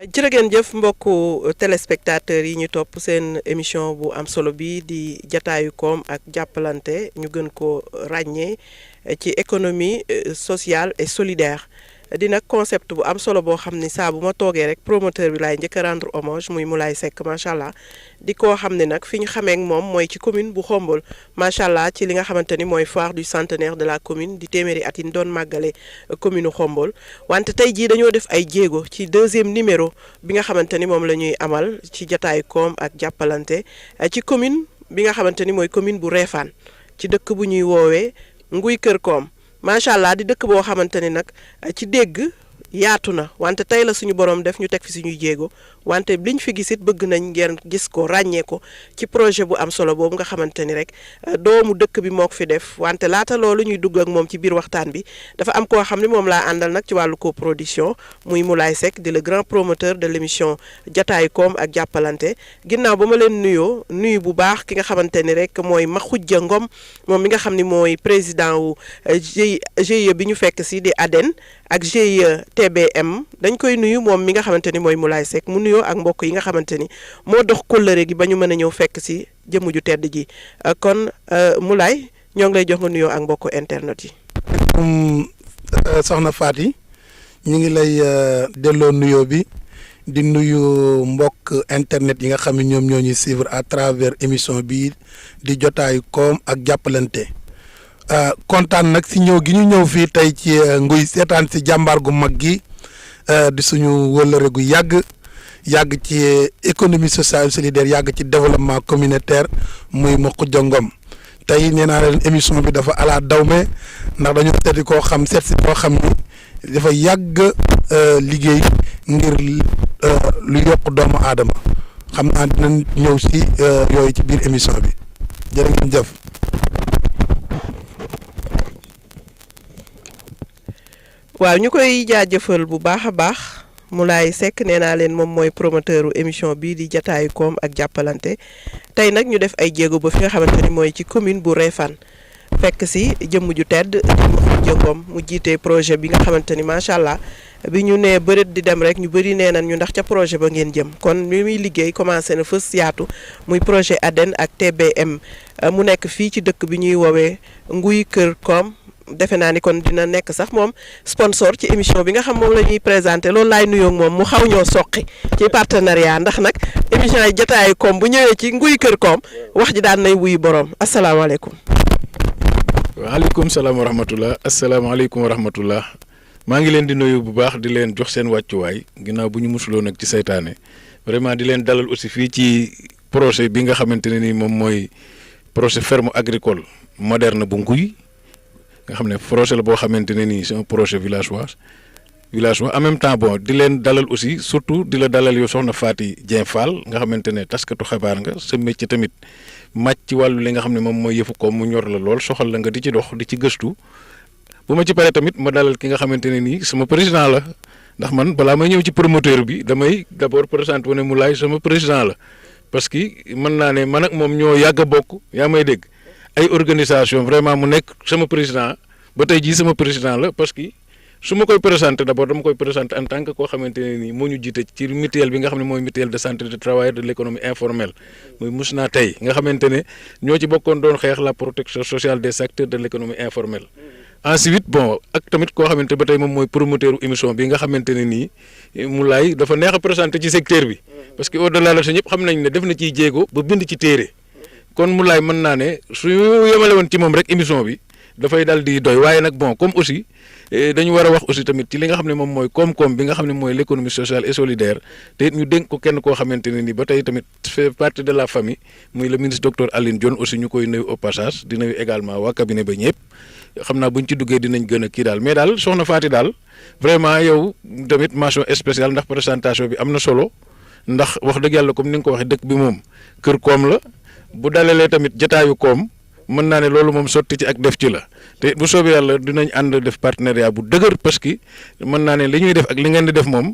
jërë ngeen jëf mbokku téléspectateurs yi ñu topp seen émission bu am solo bi di jataayu koom ak jàppalante ñu gën ko ràññee ci économie sociale et solidaire di nag concept bu am solo boo xam ni saa bu ma toogee rek promoteur bi laay njëkk a rendre hommage muy Moulay Seck macha allah di koo xam ne nag fi ñu xamee ak moom mooy ci commune bu Khombole macha allah ci li nga xamante ni mooy foire du centenaire de la commune di téeméeri at yi ñu doon màggale commune Khombole wante tey jii dañoo def ay jéego ci deuxième numéro bi nga xamante ni moom la ñuy amal ci jataayu koom ak jàppalante ci commune bi nga xamante ni mooy commune bu Réfane ci dëkk bu ñuy woowee Nguy Kër Koom macha allah di dëkk boo xamante ni nag ci dégg yaatu na wante tey la suñu borom def ñu teg fi suñuy jéego wante liñ fi gis it bëgg nañ ngeen gis ko ràññee ko ci projet bu am solo boobu nga xamante ni rek doomu dëkk bi moo ko fi def wante laata loolu ñuy dugg ak moom ci biir waxtaan bi dafa am koo xam ne moom laa àndal nag ci wàllu coproduction muy Moulay Seck di le grand promoteur de l'émission jataayu koom ak jàppalante ginnaaw ba ma leen nuyu bu baax ki nga xamante ni rek mooy Makhoudia Ngom moom mi nga xam ni mooy président wu GIE bi ñu fekk si di ADEN ak GIE TBM dañ koy nuyu moom mi nga xamante ni mooy Moulay Seck mu nuyoo ak mbokk yi nga xamante ni moo dox kóllëre gi ba ñu mën a ñëw fekk si jëmm ju tedd ji kon Moulay ñoo ngi lay jox nga nuyoo ak mbokku internet yi. soxna Faty ñu ngi lay delloo nuyoo bi di nuyu mbokk internet yi nga xam ne ñoom ñoo ñuy suivre à travers émission bi di jotaayu koom ak jàppalante. kontaan nag si ñëw gi ñu ñëw fii tey ci Nguy seetaan si jàmbaar gu mag gi di suñu wëllëre gu yàgg ci économie sociale solidaire yàgg ci développement communautaire muy Makhoudia Ngom tey nee naa leen émission bi dafa ala dawme ndax dañoo seeti koo xam seet si koo xam ni dafa yàgg liggéey ngir lu yokk doomu aadama xam naa dinañ ñëw si yooyu ci biir émission bi jërë ngeen jëf. waaw ñu koy jaajëfal bu baax a baax Moulay Seck nee naa leen moom mooy promoteur émission bii di jataayu koom ak jàppalante tey nag ñu def ay jéego ba fi nga xamante ni mooy ci commune bu Réfane fekk si jëmm ju tedd Makhoudia Ngom mu jiite projet bi nga xamante ni macha allah bi ñu nee bëreet di dem rek ñu bëri nee nañ ñu ndax ca projet ba ngeen jëm kon li muy liggéey commencé na fës yaatu muy projet ADEN ak TBM mu nekk fii ci dëkk bi ñuy woowee Nguy Kër Koom. defe naa ni kon dina nekk sax moom sponsor ci émission bi nga xam moom la ñuy présenté loolu laay nuyoo ak moom mu xaw ñoo soqi ci partenariat ndax nag émission yi jotaayu koom bu ñëwee ci Nguy Kër Koom wax ji daan nay wuyu borom asalaamaaleykum. waaleykum salaam wa rahmatulah asalaamaaleykum wa rahmatulah maa ngi leen di nuyu bu baax di leen jox seen wàccuwaay ginnaaw bu ñu musuloo nag ci saytaane vraiment di leen dalal aussi fii ci projet bi nga xamante ne ni moom mooy projet ferme agricole moderne bu Nguy. nga xam ne projet la boo xamante ne nii c'est un projet villageois en même temps bon di leen dalal aussi surtout di la dalal yow soxna Faty Dieng Fall nga xamante ne taskatu xabaar nga sa métier tamit màcc ci wàllu li nga xam ne moom mooy yëfu ko mu ñor la lool soxal la nga di ci dox di ci gëstu bu ma ci paree tamit ma dalal ki nga xamante ne nii sama président la ndax man balaa may ñëw ci promoteur bi damay d'abord présenté wu ne Moulay sama président la parce que mën naa ne man ak moom ñoo yàgg a bokk yaa may dégg. ay organisation vraiment mu nekk sama président ba tey jii sama président la parce que su ma koy présenté d'abord dama koy présenté en tant que koo xamante ne nii moo ñu jiite ci mutuelle bi nga xam ne mooy mutuelle de santé de travailleurs de l'économie informelle muy Musna tey nga xamante ne ñoo ci bokkoon doon xeex la protection sociale des acteurs de l'économie informelle. ensuite bon ak tamit koo xamante ba tey moom mooy promoteur émission bi nga xamante ne nii Moulay dafa neex a présenté ci secteur bi parce que au-delà la sa ñëpp xam nañ ne def na ciy jéego ba bind ci téere. kon Moulay mën naa ne su yemale woon ci moom rek émission bi dafay dal di doy waaye nag bon comme aussi dañu war a wax aussi tamit ci li nga xam ne moom mooy koom-koom bi nga xam ne mooy l'économie sociale et solidaire te it ñu dénk ko kenn koo xamante ne ni ba tey tamit fait partie de la famille muy le ministre docteur Aline Dione aussi ñu koy nuyu au passage di nuyu également waa cabinet ba ñëpp xam naa buñ ci duggee dinañ gën a kii daal mais daal soxna Faty daal vraiment yow tamit mention spéciale ndax présentation bi am na solo ndax wax dëgg yàlla comme ni nga ko waxee dëkk bi moom kër koom la. bu dalalee tamit jataayu koom mën naa ne loolu moom sotti ci ak def ci la te bu soobee yàlla dinañ ànd def partenariat bu dëgër parce que mën naa ne li ñuy def ak li ngeen di def moom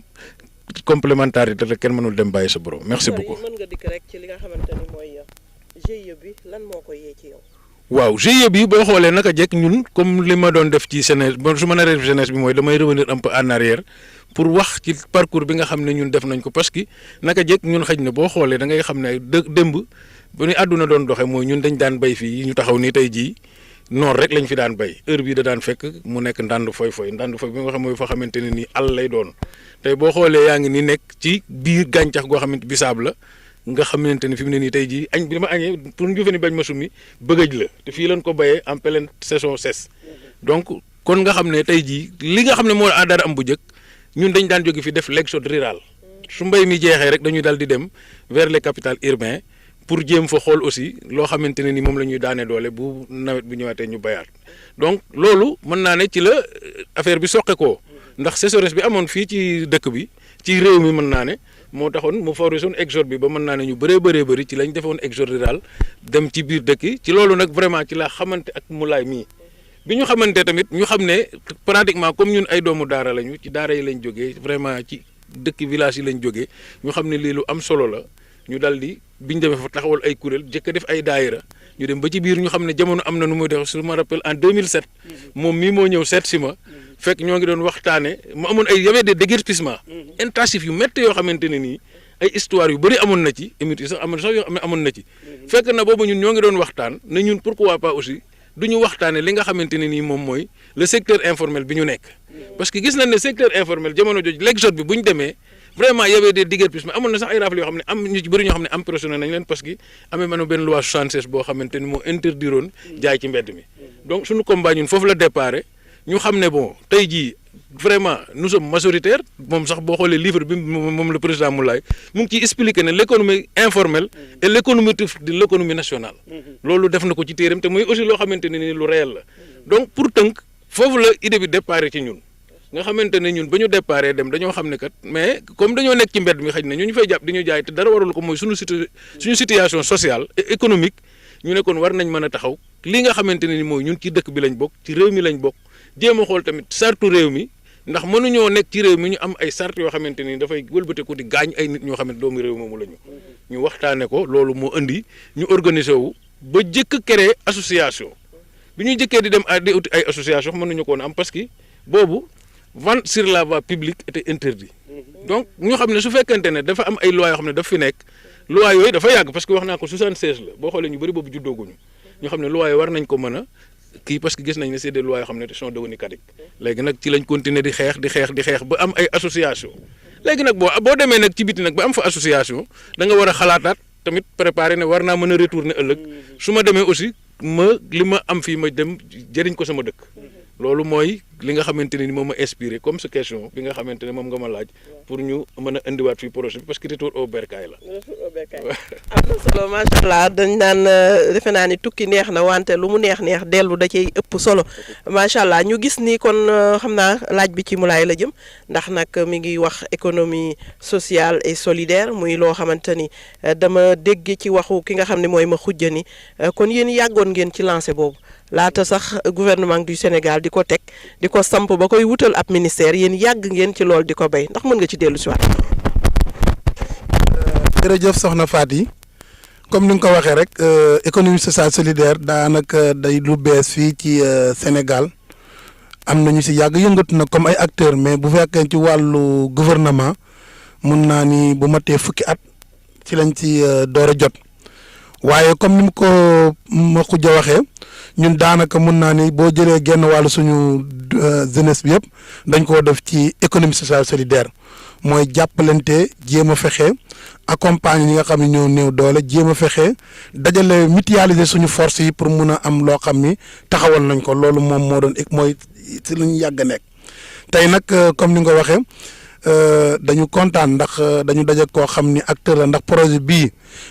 complémentarité te kenn mënul dem bàyyi sa borom merci beaucoup. mën nga dikk rek ci li nga xamante ni mooy GIE bi lan moo ko yee ci yow. waaw GIE bi boo xoolee naka jekk ñun comme li ma doon def ci jeunesse su ma naree jeunesse bi mooy damay revenir un peu en arrière pour wax ci parcours bi nga xam ne ñun def nañ ko parce que naka jekk ñun xëj na boo xoolee da ngay xam ne démb bu ñu àdduna doon doxee mooy ñun dañ daan bay fii ñu taxaw nii tey jii noor rek lañ fi daan bay heure bii da daan fekk mu nekk ndànd foy bi nga xam mooy foo xamante ne nii àll lay doon tey boo xoolee yaa ngi ni nekk ci biir gàncax goo xamante bisaab la nga xamante ne fi mu ne nii tey jii añ bi ma añee pour njuufe ni bañ ma summi bëggëj la te fii lañ ko béyee en pleine saison sèche donc kon nga xam ne tey jii li nga xam ne moo daan am bu njëkk ñun dañ daan jóge fi def l'exode rural su mbéy mi jeexee rek dañuy dal di dem vers les capitales urbaines pour jéem fa xool aussi loo xamante ne ni moom la ñuy daane doole bu nawet bu ñëwaatee ñu bayaat donc loolu mën naa ne ci la affaire bi soqe koo ndax sécheresse bi amoon fii ci dëkk bi ci réew mi mën naa ne moo taxoon mu favoriser woon exode bi ba mën naa ne ñu bëree bëri ci lañ defoon exode rural dem ci biir dëkk yi ci loolu nag vraiment ci laa xamante ak Moulay mii bi ñu xamante tamit ñu xam ne pratiquement comme ñun ay doomu daara lañu ci daara yi lañ jógee vraiment ci dëkk village yi lañ jógee ñu xam ne lii lu am solo la ñu dal di biñ demee fa taxawal ay kuréel jëkk def ay daayira ñu dem ba ci biir ñu xam ne jamono am na nu muy def su ma rappelle en 2007 moom mii moo ñëw seet si ma fekk ñoo ngi doon waxtaane mu amoon ay y avait des déguerpissements intensifs yu métti yoo xamante ne nii ay histoire yu bëri amoon na ci émit yi sax amoon sax yoo xam ne amoon na ci fekk na boobu ñun ñoo ngi doon waxtaan ne ñun pourquoi pas aussi du ñu waxtaane li nga xamante ne nii moom mooy le secteur informel bi ñu nekk parce que gis nañ ne secteur informel jamono jooju l'exode bi bu ñu demee vraiment y avait des déguerpissements amoon na sax ay rafle yoo xam ne am ñu ci bëri ñoo xam ne impressionné nañ leen parce que amee manu benn loi 76 boo xamante ni moo interdiroon jaay ci mbedd mi donc suñu combat ñun foofu la déparé ñu xam ne bon tey jii vraiment nous sommes majoritaires moom sax boo xoolee livre bi moom le président Moulay mu ngi ciy expliqué ne l'économie informelle et l'économie de l'économie nationale loolu def na ko ci téeram te muy aussi loo xamante ne ni lu réel la donc pour tënk foofu la idée bi déparé ci ñun nga xamante ne ñun ba ñu déparé dem dañoo xam ne kat mais comme dañoo nekk ci mbedd mi xëy na ñu fay jàpp di ñu jaay te dara warul ko mooy suñu situation sociale et économique ñu ne kon war nañ mën a taxaw li nga xamante ne ni mooy ñun ci dëkk bi lañ bokk ci réew mi lañ bokk jéem a xool tamit sartu réew mi ndax mënuñoo nekk ci réew mi ñu am ay sart yoo xamante ni dafay wëlbateeku di gaañ ay nit ñoo xamante doomu réew moomu la ñu waxtaane ko loolu moo indi ñu organiser wu ba jëkk créer association bi ñuy jëkkee di dem di uti ay association mënuñu ko woon am parce que boobu vente sur la voie publique était interdit donc ñu xam ne su fekkente ne dafa am ay lois yoo xam ne daf fi nekk loi yooyu dafa yàgg parce que wax naa ko 76 la boo xoolee ñu bëri boobu juddooguñu ñu xam ne loi yooyu war nañ ko mën a kii parce que gis nañ ne c'est des lois yoo xam ne sont devenues caduques léegi nag ci lañ continuer di xeex ba am ay association léegi nag boo demee nag ci biti nag ba am fa association da nga war a xalaataat tamit préparer ne war naa mën a retourner ëllëg su ma demee aussi li ma am fii ma dem jëriñ ko sama dëkk loolu mooy li nga xamante ne ni moom ma inspiré comme sa question bi nga xamante ne moom nga ma laaj pour ñu mën a indiwaat fii projet bi parce que retour au bercail la. am na solo macha allah dañ naan defe naa ni tukki neex na wante lu mu neex dellu da cay ëpp solo macha allah ñu gis ni kon xam naa laaj bi ci Moulay la jëm ndax nag mi ngi wax économie sociale et solidaire muy loo xamante ni dama dégg ci waxu ki nga xam ne mooy ma xujja ni kon yéen yàggoon ngeen ci lancé boobu. laata sax gouvernement du Sénégal di ko teg di ko samp ba koy wutal ab ministère yéen yàgg ngeen ci lool di ko béy ndax mën nga ci dellu si waat. jërëjëf soxna Faty comme ni nga ko waxee rek économie sociale solidaire daanaka day lu bees fii ci Sénégal am na ñu si yàgg yëngatu na comme ay acteurs mais bu fekkee ci wàllu gouvernement mun naa ni bu matee fukki at ci lañ ci door a jot. waaye comme ni mu ko ma xujja waxee ñun daanaka mun naa ni boo jëlee genn wàllu suñu jeunesse bi yëpp dañ koo def ci économie sociale solidaire mooy jàppalante jéem a fexe accompagner ñi nga xam ne ñoo néew doole jéem a fexe dajale mutualiser suñu force yi pour mun a am loo xam ni taxawal nañ ko loolu moom moo doon mooy si lu ñu yàgg a nekk tey nag comme ni nga ko waxee. dañu kontaan ndax dañu daje koo xam ni acteur la ndax projet bii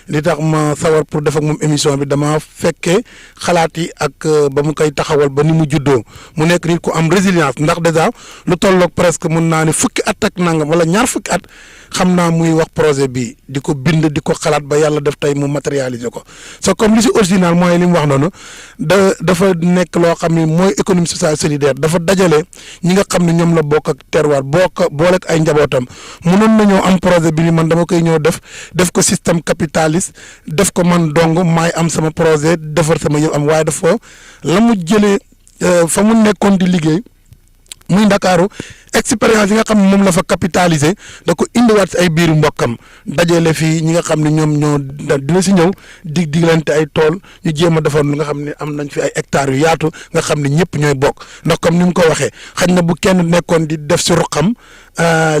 li tax ma sawar pour def ak moom émission bi dama fekkee xalaat yi ak ba mu koy taxawal ba ni mu juddoo mu nekk nit ku am résilience ndax déjà lu tolloog presque mun naa ni fukki at ak nangam wala ñaar fukki at xam naa muy wax projet bi di ko bind di ko xalaat ba yàlla def tey mu matérialiser ko so comme li si original mooy li mu wax noonu dafa nekk loo xam ne mooy économie sociale solidaire dafa dajale ñi nga xam ne ñoom la bokk ak terroir booleeg ay njabootam mënoon nañoo am projet bi ni man dama koy ñëw def ko système capitaliste def ko man dong maay am sama projet defar sama yëpp am waaye dafa la mu jëlee fa mu nekkoon di liggéey muy Ndakaaru expérience yi nga xam ne moom la fa capitaliser da ko indiwaat si ay biiru mbokkam dajale fii ñi nga xam ne ñoom ñoo dina si ñëw diglante ay tool ñu jéem a defar lu nga xam ne am nañ fi ay hectares yu yaatu nga xam ne ñëpp ñooy bokk ndax comme ni mu ko waxee xañ na bu kenn nekkoon di def si ruqam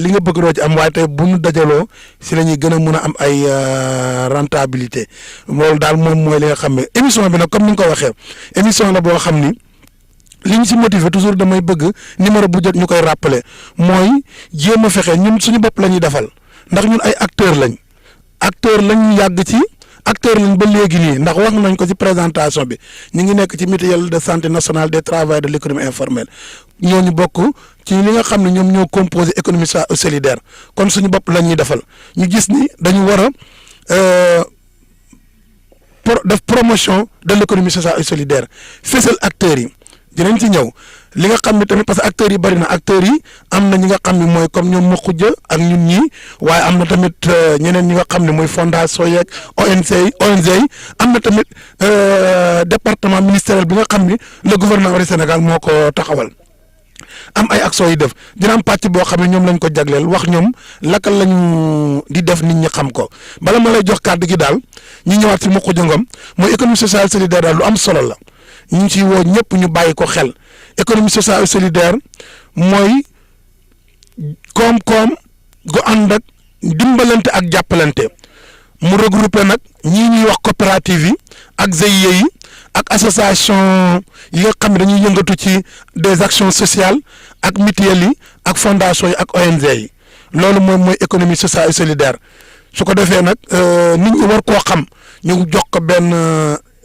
li nga bëgg doo ci am waaye tey bu ñu dajaloo si la ñuy gën a mën a am ay rentabilité loolu daal moom mooy li nga xam ne émission bi nag comme ni nga ko waxee émission la boo xam ni. li ñu si motivé toujours damay bëgg numéro bu jot ñu koy rappeler mooy jéem a fexe ñun suñu bopp la ñuy defal ndax ñun ay acteurs lañ yàgg ci acteurs lañ ba léegi nii ndax wax nañ ko ci présentation bi ñu ngi nekk ci mutuelle de santé nationale des travailleurs de l'économie informelle ñooñu bokk ci li nga xam ne ñoom ñoo composé économie solidaire kon suñu bopp la ñuy defal ñu gis ni dañu war a def promotion de l'économie sociale et solidaire fësal acteurs yi. dinañ ci ñëw li nga xam ne tamit parce que acteurs yi bari na acteurs yi am na ñi nga xam ne mooy comme ñoom Makhoudia ak ñun ñii waaye am na tamit ñeneen ñi nga xam ne mooy fondation yeeg ONG yi am na tamit département ministériel bi nga xam ni le gouvernement du Sénégal moo ko taxawal. am ay actions yi def dina am pàcc boo xam ne ñoom lañ ko jagleel wax ñoom laka lañu di def nit ñi xam ko bala ma lay jox kàddu gi daal ñi ñëwaat ci Makhoudia Ngom mooy économie sociale solidaire daal lu am solo la. ñu ngi ciy woo ñëpp ñu bàyyi ko xel économie sociale et solidaire mooy koom-koom gu ànd ak dimbalante ak jàppalante mu regroupé nag ñii ñuy wax coopérative yi ak GIE yi ak association yi nga xam ne dañuy yëngatu ci des actions sociales ak mutuelles yi ak fondation yi ak ONG yi loolu moom mooy économie sociale et solidaire su ko defee nag nit ñi war koo xam ñu jox ko benn.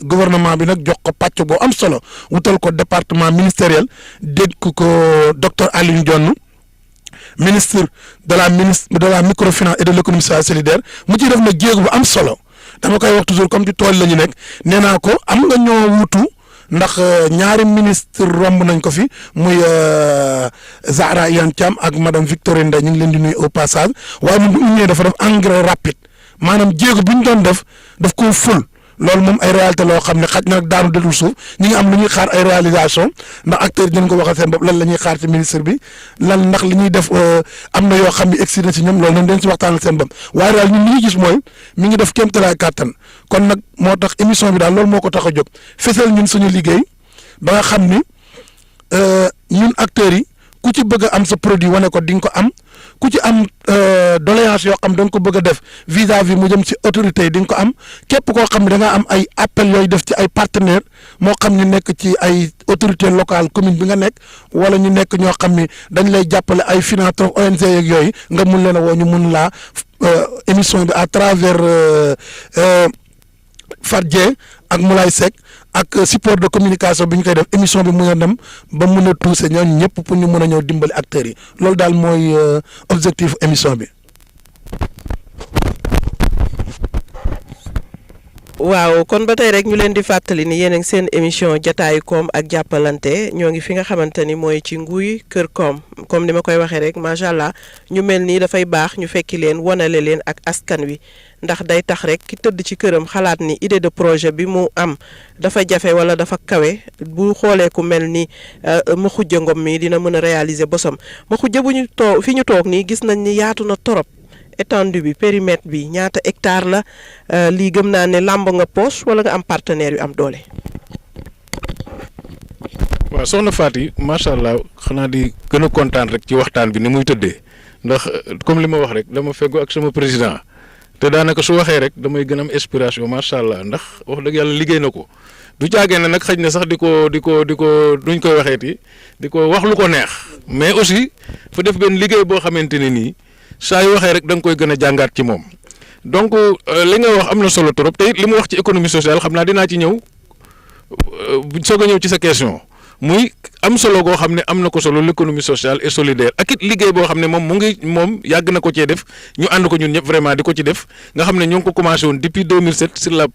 Gouvernement bi nag jox ko pàcc boo am solo wutal ko département ministériel dégg ko docteur Alioune Dione ministre de la microfinance et de l'économie sociale et solidaire mu ciy def nag jéego bu am solo dama koy wax toujours comme ci tool la ñu nekk nee naa ko am nga ñoo wutu ndax ñaari ministre romb nañ ko fi muy Zahra Iyane Thiam ak madame Victorine Ndeye ñu ngi leen di nuyu au passage waaye moom bu ñu ñëwee dafa def engrais rapide maanaam jéego bi ñu doon def daf koo ful. loolu moom ay réalité loo xam ne xaj na nag daanu dellu suuf ñi ngi am lu ñuy xaar ay réalisation ndax acteurs yi dinañ ko waxal seen bopp lan la ñuy xaar ci ministre bi lan ndax li ñuy def am na yoo xam ne egsi na ci ñoom loolu nañ dañ si waxtaanal seen bopp waaye daal ñun li ñu gis mooy mi ngi def kéemtalaay kàttan kon nag moo tax émission bi daal loolu moo ko tax a jóg fësal ñun suñu liggéey ba nga xam ni ñun acteurs yi ku ci bëgg a am sa produit wane ko di nga ko am ku ci am doléance yoo xam da nga ko bëgg a def vis-à-vis mu jëm ci autorité yi di nga ko am képp koo xam ne da nga am ay appel yooyu def ci ay partenaires moo xam ñu nekk ci ay autorité locale commune bi nga nekk wala ñu nekk ñoo xam ni dañ lay jàppale ay finance ONG yeeg yooyu nga mun leen a woo ñu mun laa émission bi à travers Fadje ak Moulay Seck ak support de communication bi ñu koy def émission bi mun a dem ba mun a toucher ñooñu ñëpp pour ñu mën a ñëw dimbali acteurs yi loolu daal mooy objectif émission bi. waaw kon ba tey rek ñu leen di fàttali ni yéen a ngi seen émission jataayu koom ak jàppalante ñoo ngi fi nga xamante ni mooy ci nguy kër koom comme ni ma koy waxee rek macha allah ñu mel nii dafay baax ñu fekki leen wanale leen ak askan wi ndax day tax rek ki tëdd ci këram xalaat ni idée de projet bi mu am dafa jafe wala dafa kawe bu xoolee ku mel ni Makhoudia Ngom mi dina mën a réaliser bosam Makhoudia bu ñu toog fi ñu toog nii gis nañ ni yaatu na torop étendue bi périmètre bi ñaata hectare la lii gëm naa ne làmb nga poche wala nga am partenaire yu am doole. waaw soxna Faty macha allah xanaa di gën a kontaan rek ci waxtaan bi ni muy tëddee ndax comme li ma wax rek dama feggu ak sama président te daanaka su waxee rek damay gën a am inspiration macha allah ndax wax dëgg yàlla liggéey na ko du caagee ne nag xëj na sax di ko duñ koy waxeeti di ko wax lu ko neex mais aussi fa def benn liggéey boo xamante ne nii. saa yu waxee rek da nga koy gën a jàngaat ci moom donc li nga wax am na solo trop te it li mu wax ci économie sociale xam naa dinaa ci ñëw soog a ñëw ci sa question muy am solo goo xam ne am na ko solo l'économie sociale et solidaire ak it liggéey boo xam ne moom yàgg na ko cee def ñu ànd ko ñun ñëpp vraiment di ko ci def nga xam ne ñoo ngi ko commencé woon depuis 2007 sur la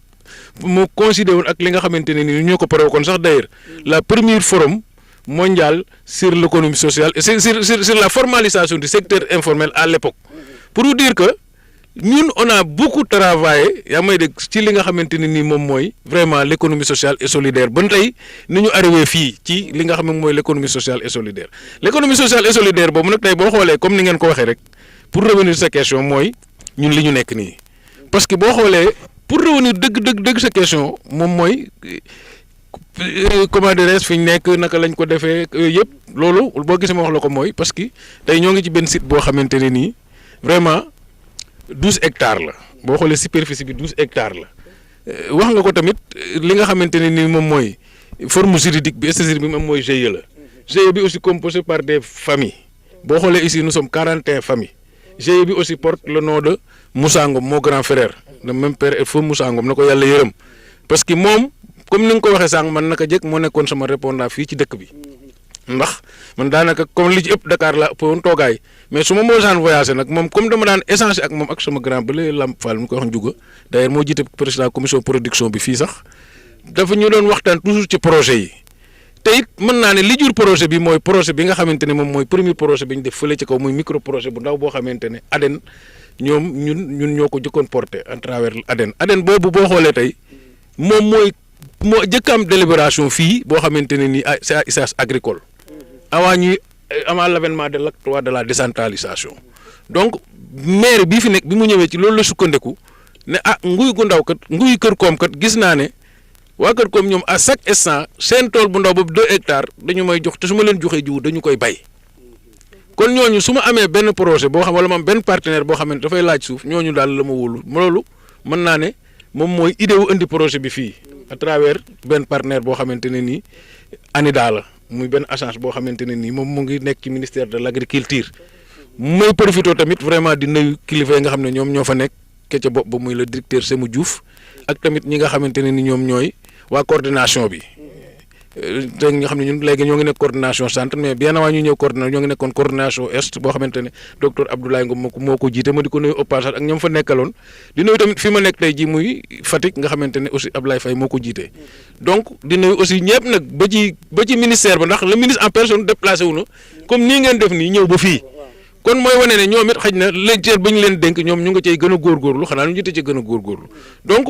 mu considéré woon ak li nga xamante ne ni ñoo ko pare kon sax d'ailleurs la première forum mondial sur l'économie sociale et sur la formalisation du secteur informel à l'époque pour vous dire que ñun on a beaucoup travaillé yaa may dégg ci li nga xamante ne nii moom mooy vraiment l'économie sociale et solidaire ba tey ni ñu arrivé fii ci li nga xam ne mooy l'économie sociale et solidaire l'économie sociale et solidaire boobu nag tey boo xoolee comme ni ngeen ko waxee rek pour revenir sa question mooy ñun li ñu nekk nii parce que boo xoolee pour revenir dëgg sa question moom mooy comment dirais-je fi ñu nekk naka lañ ko defee yooyu yëpp loolu boo gisee ma wax la ko mooy parce que tey ñoo ngi ci benn site boo xamante ne nii vraiment 12 hectares la boo xoolee superficie bi 12 hectares la wax nga ko tamit li nga xamante ne nii moom mooy forme juridique bi structure bi moom mooy GIE la GIE bi aussi composé par des familles boo xoolee ici nous sommes 41 familles GIE bi aussi porte le nom de Moussa Ngom mon grand frère le même père et feu Moussa Ngom na ko yàlla yërëm parce que moom comme ni nga ko waxee sànq man naka jëkk moo nekkoon sama répondant fii ci dëkk bi ndax man daanaka comme li ci ëpp Dakar la ëpp woon toogaay mais su ma mosaan voyagé nag moom comme dama daan échanger ak moom ak sama grand ba léegi Lamp Fall mi koy wax Ndiouga d'ailleurs moo jiite président commission production bi fii sax dafa ñu doon waxtaan toujours ci projet yi te it mën naa ne li jur projet bi mooy projet bi nga xamante ne moom mooy premier projet bi ñu def fële ci kaw muy micro projet bu ndaw boo xamante ne ADEN ñun ñoo ko jëkkoon porté à travers ADEN boobu boo xoolee tey moom moo jëkk am délibération fii boo xamante ne nii c'est à usage agricole avant l'avènement de l'acte 3 de la décentralisation donc maire bii fi nekk bi mu ñëwee ci loolu la sukkandiku ne nguy gu ndaw kat nguy kër koom kat gis naa ne waa kër koom ñoom à chaque instant seen tool bu ndaw boobu 2 hectares dañu may jox te su ma leen joxee jiwu dañu koy bay kon ñooñu su ma amee benn projet boo xam wala ma am benn partenaire boo xam ne dafay laaj suuf ñooñu daal la ma wóolu loolu mën naa ne moom mooy idée wu indi projet bi fii à travers benn partenaire boo xamante ne nii ANIDA la muy benn agence boo xamante ne nii moom mu ngi nekk ci ministère de l'agriculture may profité tamit vraiment di nuyu kilifa yi nga xam ne ñoom ñoo fa nekk ke ca bopp ba muy le directeur Sémou Diouf ak tamit ñi nga xamante ne ni ñoom ñooy waa coordination bi te nga xam ne ñun léegi ñoo ngi nekk coordination centre mais bien avant ñu ñëw coordination ñoo ngi nekkoon coordination est boo xamante ne docteur Abdoulaye Ngom moo ko jiite ma di ko nuyu au passage ak ñoom fa nekkaloon di nuyu tamit fi ma nekk tey ji muy Fatick nga xamante ne aussi Abdoulaye Faye moo ko jiite donc di nuyu aussi ñëpp nag ba ci ministère ba ndax le ministre en personne déplacé wu na comme nii ngeen def nii ñëw ba fii kon mooy wane ne ñoom it xëj na lecture ba ñu leen dénk ñoom ñu nga cay gën a góorgóorlu xanaa ñu jite ci gën a góorgóorlu donc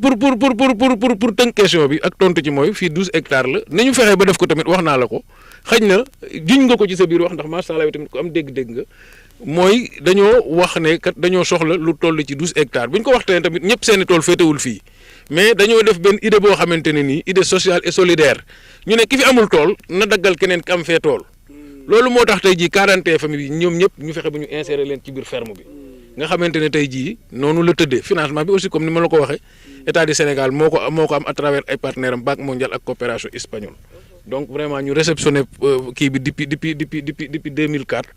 pour tënk question bi ak tontu ci mooy fii 12 hectares la ni ñu fexee ba def ko tamit wax naa la ko xëj na juñ nga ko ci sa biir wax ndax macha allah tamit ko am dégg-dégg nga mooy dañoo wax ne kat dañoo soxla lu toll ci 12 hectares bu ñu ko waxtaanee tamit ñëpp seeni tool féetewul fii mais dañoo def benn idée boo xamante ne nii idée sociale et solidaire ñu ne ki fi amul tool na daggal keneen ki am fee tool loolu moo tax tey jii 41 famille yi ñoom ñëpp ñu fexe ba ñu insérer leen ci biir ferme bi. nga xamante ne tey jii noonu la tëddee financement bi aussi comme ni ma la ko waxee état du Sénégal moo ko am à travers ay partenaires am Banque mondiale ak coopération espagnole donc vraiment ñu réceptionné kii bi depuis 2004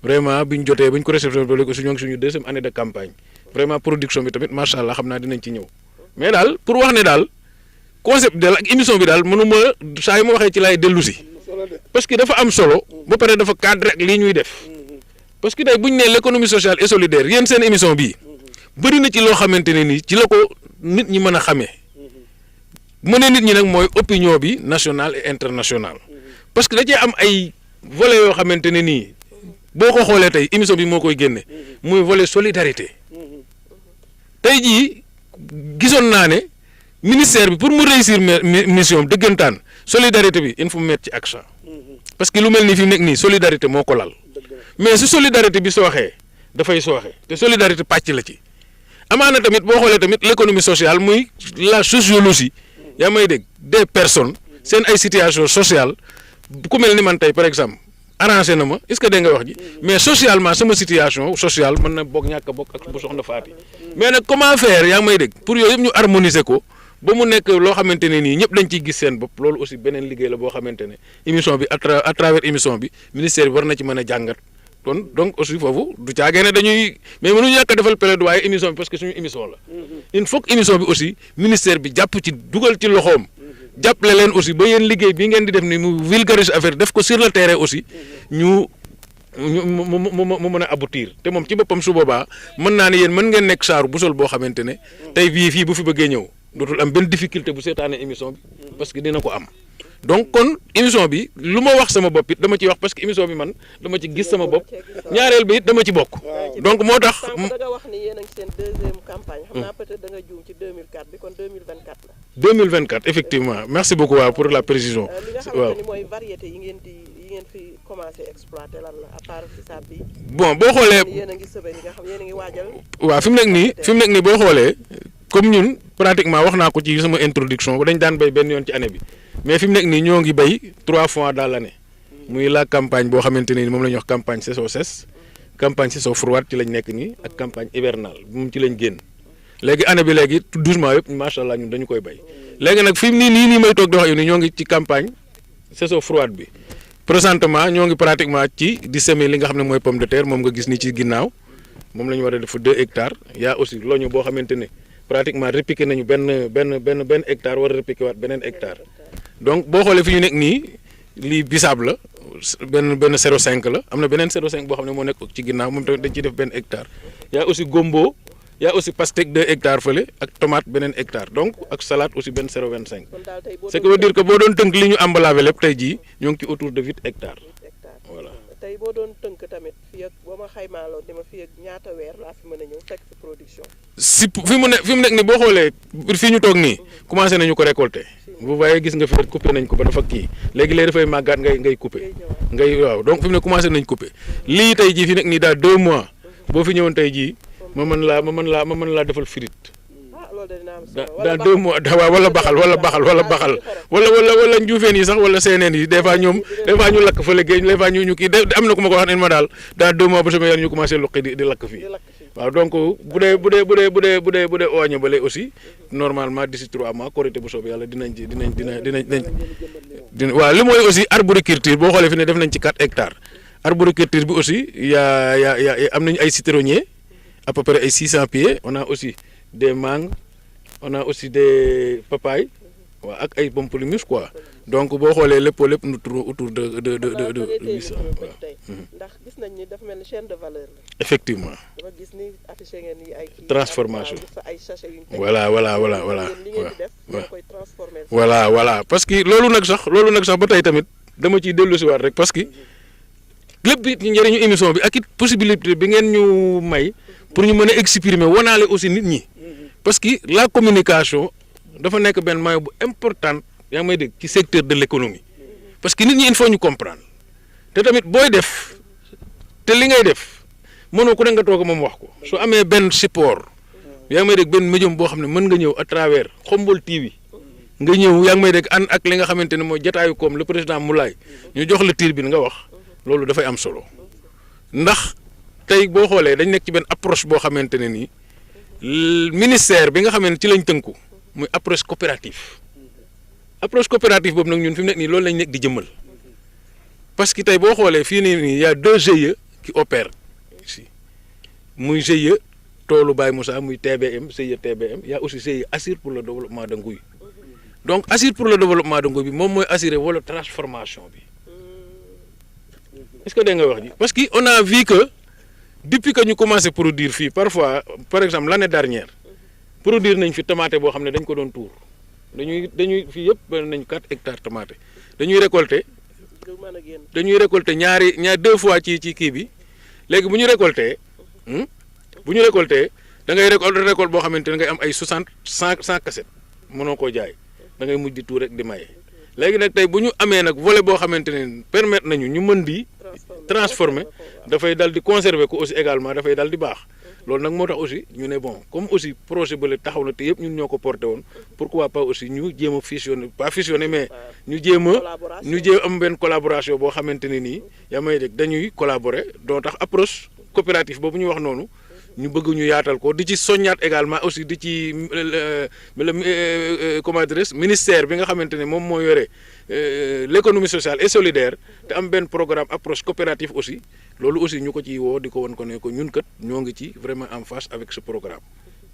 vraiment bi ñu jotee ba ñu ko réceptionné ba léegi aussi ñoo ngi suñu deuxième année de campagne vraiment production bi tamit macha allah xam naa dinañ ci ñëw mais daal pour wax ne daal concept daal ak émission bi daal mënuma saa yu ma waxee ci laay dellu si parce que dafa am solo ba pare dafa cadre ak lii ñuy def. parce que tey bu ñu nee l'économie sociale et solidaire yéen seen émission bii bëri na ci loo xamante ne nii ci la ko nit ñi mën a xamee mu ne nit ñi nag mooy opinion bi nationale et internationale parce que da cee am ay volets yoo xamante ne nii boo ko xoolee tey émission bi moo koy génne muy volet solidarité tey jii gisoon naa ne ministère bi pour mu réussir mission dëggantaan solidarité bi il faut mu mettre ci accent parce que lu mel ni fi mu nekk nii solidarité moo ko lal. mais su solidarité bi sooxee dafay sooxe te solidarité pàcc la ci amaana tamit boo xoolee tamit l'économie sociale muy la sociologie yaa may dégg des personnes seen ay situation sociale ku mel ni man tey par exemple arrangé na ma est-ce que dégg nga wax ji mais socialement sama situation sociale mën na bokk ñàkk a bokk ak bu soxna Faati mais nag comment faire yaa may dégg pour yooyu yëpp ñu harmoniser ko ba mu nekk loo xamante ne nii ñëpp dañ ciy gis seen bopp loolu aussi beneen liggéey la boo xamante ne émission bi à travers émission bi ministère bi war na ci mën a jàngat. donc aussi foofu du caagee ne dañuy mais mënuñu ñàkk a defal plaidoyer émission bi parce que suñu émission la il faut que émission bi aussi ministère bi jàpp ci dugal ci loxoom jàppale leen aussi ba yéen liggéey bi ngeen di def ni mu vulgariser affaire def ko sur le terrain aussi ñu mu mën a aboutir te moom ci boppam su boobaa mën naa ne yéen mën ngeen nekk saaru bu sol boo xamante ne tey fii bu fi bëggee ñëw dootul am benn difficulté bu seetaanee émission bi parce que dina ko am donc kon émission bi lu ma wax sama bopp it dama ci wax parce que émission bi man dama ci gis sama bopp ñaareel bi it dama ci bokk donc moo tax. da nga wax ni yéen a ngi seen deuxième campagne. xam naa peut-être da nga juum ci 2004 bi kon 2024 la. 2024 effectivement merci beaucoup waaw pour la précision. li nga xamante ni mooy variété yi ngeen fi commencé exploiter lan la à part bisaab bi. bon boo xoolee yéen a ngi sëbër yi nga xam yéen a ngi waajal. waaw fi mu nekk nii boo xoolee comme ñun pratiquement wax naa ko ci sama introduction dañ daan béy benn yoon ci année bi mais fi mu nekk nii ñoo ngi béy 3 fois dans l'année muy la campagne boo xamante ne ni moom la ñuy wax campagne saison sèche campagne saison froide ci lañ nekk nii ak campagne hivernale moom ci lañ génn léegi année bi léegi tout doucement yëpp macha allah ñun dañu koy béy léegi nag fi mu nii may toog di wax yow ni ñoo ngi ci campagne saison froide bi présentement ñoo ngi pratiquement ci di semer li nga xam ne mooy pomme de terre moom nga gis ni ci ginnaaw moom la ñu war a def 2 hectares y a aussi loñu boo xamante ne pratiquement repiqué nañu benn hectare war a repiqué waat beneen hectare donc boo xoolee fi ñu nekk nii lii bisaab la benn 0,5 la am na beneen 0,5 boo xam ne moo nekk ci ginnaaw moom tamit dañ ciy def benn hectare y a aussi gombo y a aussi pastèque 2 hectares fële ak tomate beneen hectare donc ak salade aussi benn 0,25 ce qui veut dire que boo doon tënk li ñu emballé lépp tey jii ñoo ngi ci autour de 8 hectares voilà. tey boo doon tënk tamit fii ak boo ma xaymaaloo dama fii ak ñaata weer laa fi mën a ñëw fekk fi production. si fi mu nekk nii boo xoolee fii ñu toog nii commencé nañu ko récolter vous voyez gis nga fi coupé nañ ko ba dafa kii léegi dafay màggaat ngay coupé ngay waaw donc fi mu ne commencé nañ coupé lii tey jii fi nekk nii daal 2 mois boo fi ñëwoon tey jii ma mën laa defal frite. dans 2 mois waaw wala baxal wala njuufeen yi sax wala seeneen yi des fois ñu lakk fa liggéey des fois ñu kii am na ku ma ko wax ne ma daal dans 2 mois ba sama yoon ñu commencé luqi di lakk fii waaw donc bu dee ooñe bale aussi normalement d'ici 3 mois korité bu soobee yàlla dinañ waaw li mooy aussi arboriculture boo xoolee fi ne def nañ ci 4 hectares arboriculture bi aussi yaa am nañu ay citronniers à peu près ay 600 pieds on a aussi des mangues on a aussi des papayes waaw ak ay pamplemousse quoi donc boo xoolee lépp nu tourne autour de 800 waaw. ndax gis nañ ni dafa mel ni chaîne de valeur la. effectivement. dama gis ni affiché ngeen ni ay kii transformation ay sachets yu ñu teg. voilà li ngeen di def ñoo koy transformer. voilà parce que loolu nag sax ba tey tamit dama ciy dellusiwaat rek parce que lépp it njëriñu émission bi ak it possibilité bi ngeen ñu may pour ñu mën a exprimer wanaale aussi nit ñi. parce que la communication dafa nekk benn moyen bu important yaa ngi may dégg ci secteur de l'économie parce que nit ñi il faut ñu comprendre te tamit booy def te li ngay def mënoo ku ne nga toog moom wax ko su amee benn support yaa ngi may dégg benn médium boo xam ne mën nga ñëw à travers Khombole TV nga ñëw yaa ngi may dégg ànd ak li nga xamante ne mooy jotaayu koom le président Moulay ñu jox la tribune nga wax loolu dafay am solo ndax tey boo xoolee dañ nekk ci benn approche boo xamante ne nii. ministère bi nga xam ne ci lañ tënku muy approche coopérative boobu nag ñun fi mu nekk nii loolu lañ nekk di jëmmal parce que tey boo xoolee fii nii y a 2 GIE qui opèrent ici muy GIE toolu Baye Moussa muy TBM GIE TBM y a aussi GIE Assir pour le développement de Nguy donc Assir pour le développement de Nguy bi moom mooy assurer wala transformation bi est-ce que dégg nga wax ji parce que on a vu que. Depuis que ñu commencé produire fii parfois par exemple l'année dernière produire nañ fi tomate boo xam ne dañ ko doon tuur dañuy fii yëpp nañ 4 hectares tomate dañuy récolter ñaari 2 fois ci kii bi léegi bu ñu récolter da ngay récolte boo xamante ne ngay am ay 100 casettes mënoo koo jaay da ngay mujj di tuur rek di maye léegi nag tey bu ñu amee nag volet boo xamante ne permettre nañu ñu mën di transformer dafay dal di conserver ko aussi également dafay dal di baax loolu nag moo tax aussi ñu ne bon comme aussi projet bële taxaw na te yëpp ñun ñoo ko porté woon pourquoi pas aussi ñu jéem a fusionner pas fusionner mais ñu jéem am benn collaboration boo xamante ne nii yaa may dégg dañuy collaborer doo tax approche coopérative boobu ñu wax noonu ñu bëgg ñu yaatal ko di ci soññaat également aussi di ci comment dirais-je ministère bi nga xamante ne moom moo yore l'économie sociale et solidaire te am benn programme approche coopérative aussi loolu aussi ñu ko ciy woo di ko won ko ne ko ñun kat ñoo ngi ci vraiment en face avec ce programme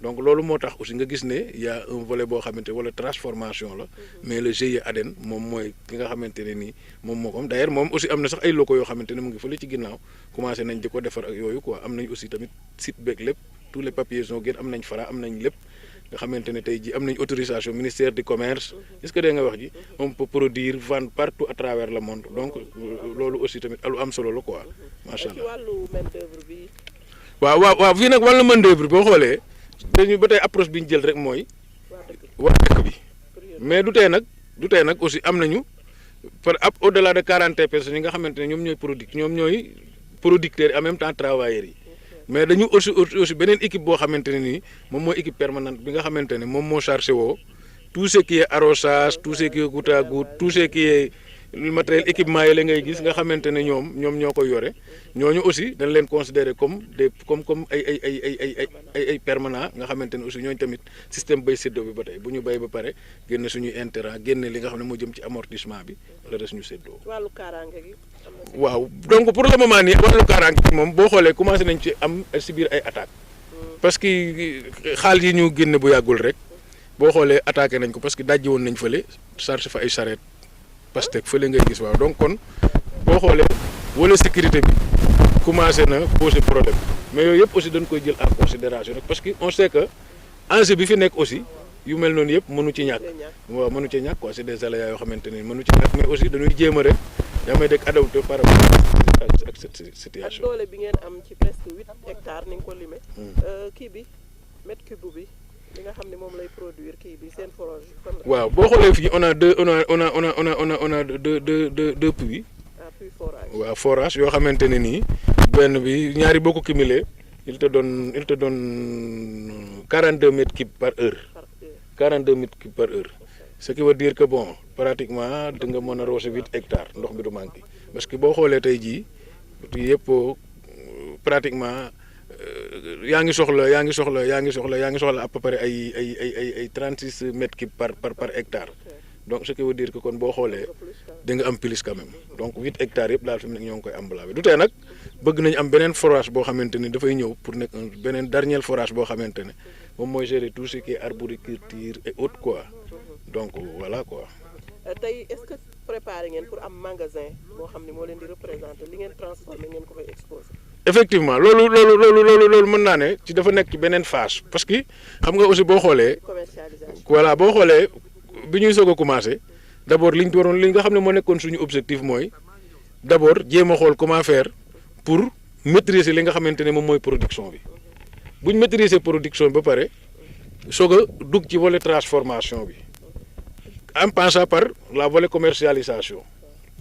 donc loolu moo tax aussi nga gis ne y a un volet boo xamante wala transformation la mais le GIE Aden moom mooy ki nga xamante ne nii moom moo ko am d'ailleurs moom aussi am na sax ay locaux yoo xamante ne mu ngi fële ci ginnaaw commencé nañ di ko defar ak yooyu quoi am nañ aussi tamit site beeg lépp tous les papiers sont génn am nañ fara am nañ lépp nga xamante ne tey ji am nañ autorisation ministère du commerce est-ce que dégg nga wax ji on peut produire vendre partout à travers le monde donc loolu aussi tamit lu am solo la quoi macha allah. ci wàllu main d'œuvre bi. waaw fii nag wàllu main d'œuvre boo xoolee dañu ba tey approche bi ñu jël rek mooy waa dëkk bi mais du tee nag aussi am nañu par au-delà de 40 personnes yi nga xamante ne ñoom ñooy producteurs en même temps travailleurs yi. mais dañu aussi beneen équipe boo xamante ne nii moom mooy équipe permanente bi nga xamante ne moom moo chargé woo tout ce qui est arrosage tout ce qui est goutte à goutte tout ce qui est matériel équipement yi la ngay gis nga xamante ne ñoom ñoo koy yore ñooñu aussi dañ leen considérer comme ay permanent nga xamante ne aussi ñooñu tamit système bay séddoo bi ba tey bu ñu bay ba pare génne suñuy intérêt génne li nga xam ne moo jëm ci amortissement bi la des ñu séddoo. wàllu kaaraange gi. waaw donc pour le moment nii wàllu kaaraange gi moom boo xoolee commencé nañ ci am si biir ay attaques parce que xaal yi ñu génne bu yàggul rek boo xoolee attaqué nañ ko parce que dajji woon nañ fële chargé fa ay charrette Pastèque fële ngay gis waaw donc kon boo xoolee wala sécurité bi commencé na poser problème mais yooyu yëpp aussi dañ koy jël en considération rek parce que on sait que enjeu bi fi nekk aussi yu mel noonu yëpp mënu ci ñàkk waaw mënu ci ñàkk quoi c'est des aléas yoo xamante ne mënu ci ñàkk mais aussi dañuy jéem a rek yaa may dégg adapté par rapport ak cette situation. ak doole bi ngeen am ci presque 8 hectares ni nga ko limee. kii bi mètre cube bi li nga xam ne moom lay produire kii bi seen forage fan la. waaw boo xoolee fii on a deux puits. puits forage. waaw forage yoo xamante ne nii benn bi ñaari boo ko cumulé il te donne 42 mètres cubes par heure. 42 mètres cubes par heure. ce qui veut dire que bon pratiquement di nga mën a roose 8 hectares ndox mi du manqué parce que boo xoolee tey jii yëpp pratiquement yaa ngi soxla à peu près ay 36 mètres cubes par hectare donc ce qui veut dire que kon boo xoolee di nga am plus quand même donc 8 hectares yëpp daal fi mu nekk ñoo ngi koy emballé du tee nag bëgg nañu am beneen forage boo xamante ni dafay ñëw pour nekk beneen dernier forage boo xamante ne moom mooy gérer tout ce qui est arboriculture et autres quoi. donc voilà quoi. tey est-ce que préparé ngeen pour am magasin boo xam ne moo leen di représenter li ngeen transformé ngeen ko fay exposé. effectivement loolu mën naa ne ci dafa nekk ci beneen phase parce que xam nga aussi boo xoolee. commercialisation. voilà boo xoolee bi ñuy soog a commencé d'abord li nga xam ne moo nekkoon suñu objectif mooy d'abord jéem a xool comment faire pour maîtriser li nga xamante ne moom mooy production bi bu ñu maîtriser production bi ba pare soog a dugg ci volet transformation bi. en passant par la volet commercialisation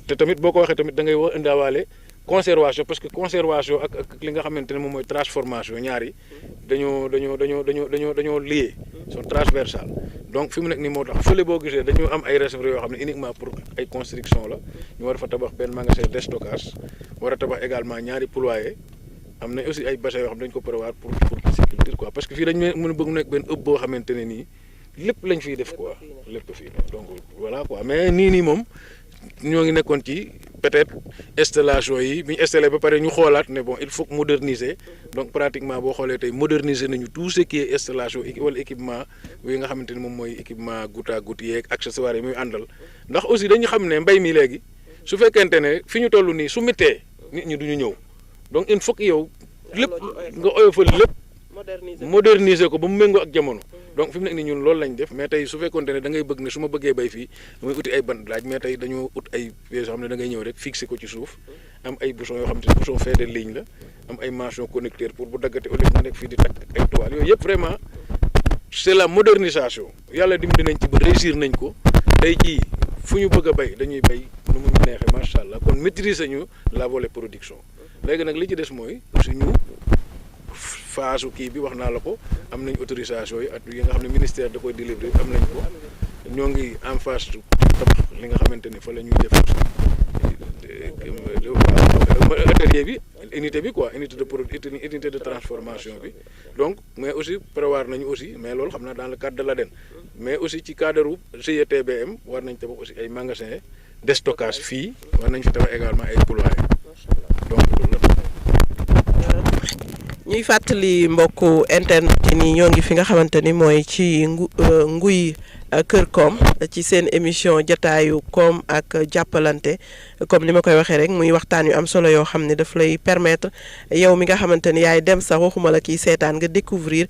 te tamit boo ko waxee tamit da ngay wax indaawaale conservation parce que conservation ak li nga xamante ne moom mooy transformation ñaari dañoo lié sont transversales donc fi mu nekk nii moo tax fële boo gisee dañoo am ay réserves yoo xam ne uniquement pour ay construction la ñu war fa tabax benn magasin de stockage war a tabax également ñaari poulailler am na aussi ay bassins yoo xam ne dañu ko prévoir pour pisciculture quoi parce que fii dañu mën a bëgg nekk benn ëpp boo xamante ne nii. lépp lañ fiy def quoi lépp fii donc voilà quoi mais nii moom ñoo ngi nekkoon ci peut-être installation yi bi ñu installé ba pare ñu xoolaat ne bon il faut moderniser donc pratiquement boo xoolee tey moderniser nañu tout ce qui est installation wala équipement yi nga xamante ni moom mooy équipement goutte à goutte yeeg accessoires yi muy àndal ndax aussi dañu xam ne mbay mi léegi su fekkente ne fi ñu toll nii su mitee nit ñi duñu ñëw donc il faut que yow lépp nga oyofal lépp moderniser ko ba mu méngoo ak jamono donc fi mu nekk nii ñun loolu lañ def mais tey su fekkoonte ne da ngay bëgg ne su ma bëggee bay fii damay uti ay bant laaj mais tey dañoo ut ay pièces yoo xam ne da ngay ñëw rek fixé ko ci suuf am ay bouchons yoo xam ne bouchon fait de ligne la am ay mention connecteur pour bu daggate au lieu nga nekk fii di takk ay toiles yooyu yëpp vraiment c'est la modernisation yàlla dimbali nañ ci ba réussir nañ ko tey jii fu ñu bëgg a bay dañuy bay nu mu neexee macha allah kon maîtriser ñu la volet production léegi nag li ci des mooy aussi ñu phase kii bi wax naa la ko am nañ autorisation yi at yi nga xam ne ministère da koy délivrer am nañ ko ñoo ngi en phase tabax li nga xamante ni fa la ñuy def atelier bi unité bi quoi unité de transformation bi donc mais aussi prévoir nañu aussi mais loolu xam naa dans le cadre de l'ADEN mais aussi ci cadre GIETBM war nañ tabax aussi ay magasins de stockage fii war nañ fi tabax également ay poulaillers donc loolu la. ñuy fàttali mbokku internet yi nii ñoo ngi fi nga xamante ni mooy ci nguy Kër Koom ci seen émission jataayu koom ak jàppalante comme ni ma koy waxee rek muy waxtaan yu am solo yoo xam ne daf lay permettre yow mi nga xamante ni yaay dem sax waxuma la kiy seetaan nga découvrir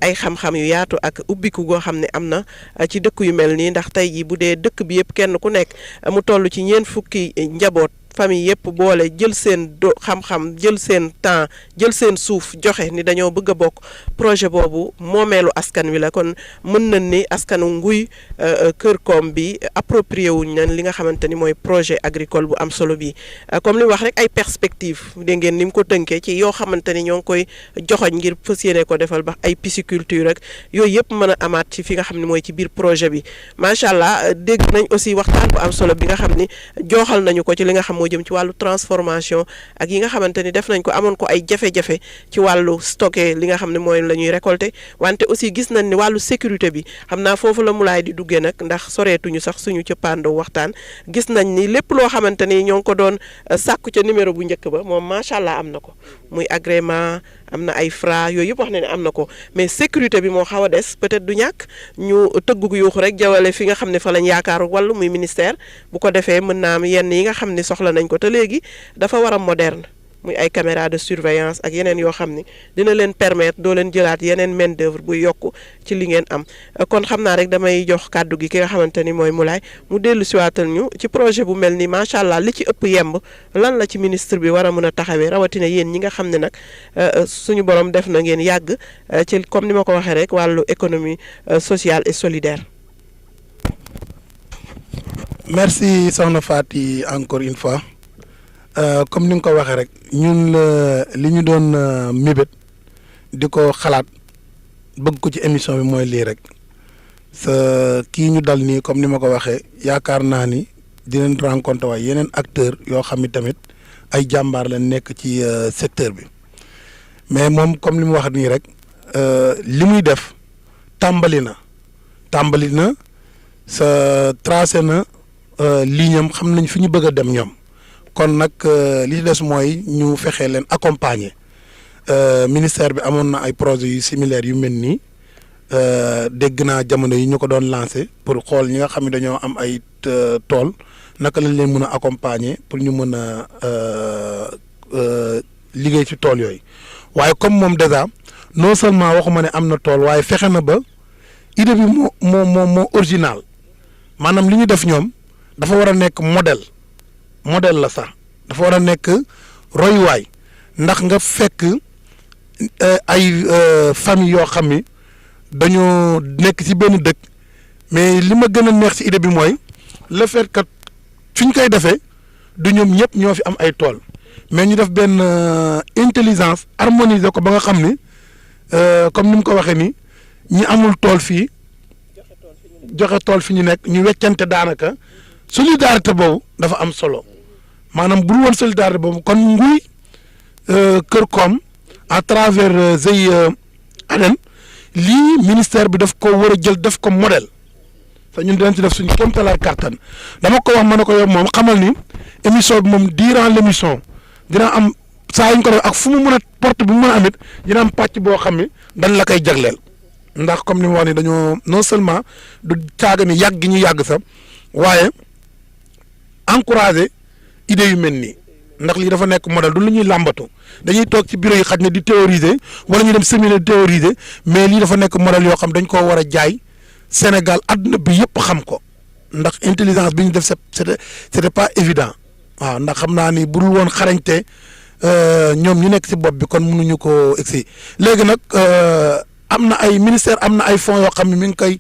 ay xam-xam yu yaatu ak ubbiku goo xam ne am na ci dëkk yu mel nii ndax tey jii bu dee dëkk bi yëpp kenn ku nekk mu toll ci ñeent fukki njaboot. famille yëpp boole jël seen xam-xam jël seen temps jël seen suuf joxe ni dañoo bëgg a bokk projet boobu moomeelu askan wi la kon mën nañ ni askanu nguy Kër Koom bi approprié wuñ nañ li nga xamante ni mooy projet agricole bu am solo bi comme li wax rek ay perspectives dégg ngeen ni mu ko tënkee ci yoo xamante ni ñoo ngi koy joxoñ ngir fas yéene ko defal ba ay pisciculture rek yooyu yëpp mën a amaat ci fi nga xam ne mooy ci biir projet bi macha allah dégg nañ aussi waxtaan bu am solo bi nga xam ni jooxal nañu ko ci li nga xam jëm ci wàllu transformation ak yi nga xamante ni def nañ ko amoon ko ay jafe-jafe ci wàllu stocké li nga xam ne mooy la ñuy récolter wante aussi gis nañ ni wàllu sécurité bi xam naa foofu la Moulay di duggee nag ndax soreetuñu sax suñu cëppaandoo waxtaan gis nañ ni lépp loo xamante ni ñoo ngi ko doon sàkku ca numéro bu njëkk ba moom macha allah am na ko muy agrément am na ay Fra yooyu yëpp wax na ne am na ko mais sécurité bi moo xaw a des peut-être du ñàkk ñu tëggu yuuxu rek jawale fi nga xam ne fa lañ yaakaar wàllu muy ministère bu ko defee mën naa am yenn yi nga xam ne soxla nañ ko te léegi dafa war a moderne muy ay caméra de surveillance ak yeneen yoo xam ni dina leen permettre doo leen jëlaat yeneen main d'œuvre buy yokk ci li ngeen am kon xam naa rek damay jox kàddu gi ki nga xamante ni mooy Moulay mu dellu siwaatal ñu ci projet bu mel ni macha allah li ci ëpp yemb lan la ci ministre bi war a mën a taxawee rawatina yéen ñi nga xam ne nag suñu borom def na ngeen yàgg ci comme ni ma ko waxee rek wàllu économie sociale et solidaire. merci soxna Faty encore une fois comme ni nga ko waxee rek ñun li ñu doon mébét di ko xalaat bëgg ko ci émission bi mooy lii rek sa kii ñu dal nii comme ni ma ko waxee yaakaar naa ni dinañ rencontré waaye yeneen acteur yoo xam ni tamit ay jàmbaar la nekk ci secteur bi mais moom comme li mu wax nii rek li muy def tàmbali na sa tracé na ligne am xam nañ fi ñu bëgg a dem ñoom kon nag li ci des mooy ñu fexe leen accompagner ministère bi amoon na ay projets yu similaires yu mel nii dégg naa jamono yi ñu ko doon lancé pour xool ñi nga xam ne dañoo am ay tool naka lañ leen mën a accompagner pour ñu mën a liggéey ci tool yooyu waaye comme moom déjà non seulement waxuma ne am na tool waaye fexe na ba idée bi moo original maanaam li ñu def ñoom dafa war a nekk modèle la sax dafa war a nekk royuwaay ndax nga fekk ay famille yoo xam ni dañoo nekk ci benn dëkk mais li ma gën a neex ci idée bi mooy le fait que fi ñu koy defee du ñoom ñëpp ñoo fi am ay tool mais ñu def benn intelligence harmoniser ko ba nga xam ni comme ni mu ko waxee ni ñi amul tool fii joxe tool fi ñu nekk ñu weccante daanaka solidarité boobu dafa am solo maanaam bul woon solidarité boobu kon nguy Kër Koom à travers GIE Aden lii ministère bi daf ko war a jël def ko modèle te ñun dinañ ci def suñu kéemtalaay kàttan dama ko wax ma ne ko yow moom xamal ni émission bi moom durant l' émission dina am saa yu ñu ko def ak fu mu mën a porte bu mu mën a amit dina am pàcc boo xam ne dañ la koy jagleel ndax comme ni mu wax ni dañoo non seulement du caaga ni yàgg gi ñu yàgg sax waaye encourager idées yu mel nii ndax lii dafa nekk modèle du lu ñuy làmbatu dañuy toog ci bureau yi xaj na di théoriser wala ñu dem séminaire di théoriser mais lii dafa nekk modèle yoo xam dañ koo war a jaay Sénégal àdduna bi yëpp xam ko ndax intelligence bi ñu def c'était pas évident waaw ndax xam naa ni bu dul woon xarañte ñoom ñu nekk ci bopp bi kon mënuñu ko egsi léegi nag am na ay ministère am na ay fonds yoo xam ne mi ngi koy